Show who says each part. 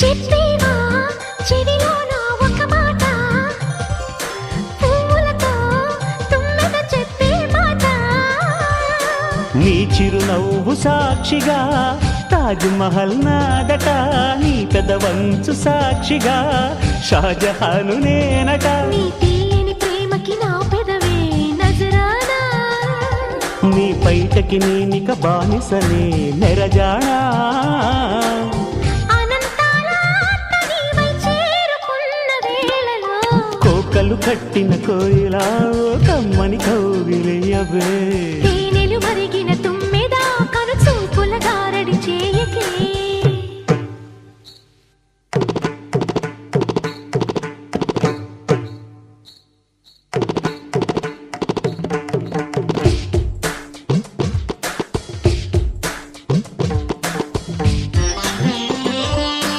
Speaker 1: చెప్పేవా చెవిలోన ఒక మాట, పువ్వులతో తుమ్మెద చెప్పే మాట.
Speaker 2: నీ చిరునవ్వు సాక్షిగా తాజ్ మహల్ నాదట, నీ పెదవంచు సాక్షిగా షాజహాను నేనట.
Speaker 1: నీ తీయని ప్రేమకి నా పెదవే నజరానా,
Speaker 2: నీ పైటకి నేనిక బానిసనే నెరజానా.
Speaker 1: అనంతాల ఆత్మ నీవై చేరుకున్న వేళలో,
Speaker 2: కోకలు కట్టిన కోయిలా ఓ కమ్మని కౌగిలియవే.
Speaker 1: తేనెలు మరిగిన తుమ్మెద కను చూపుల గారడి చేయకే.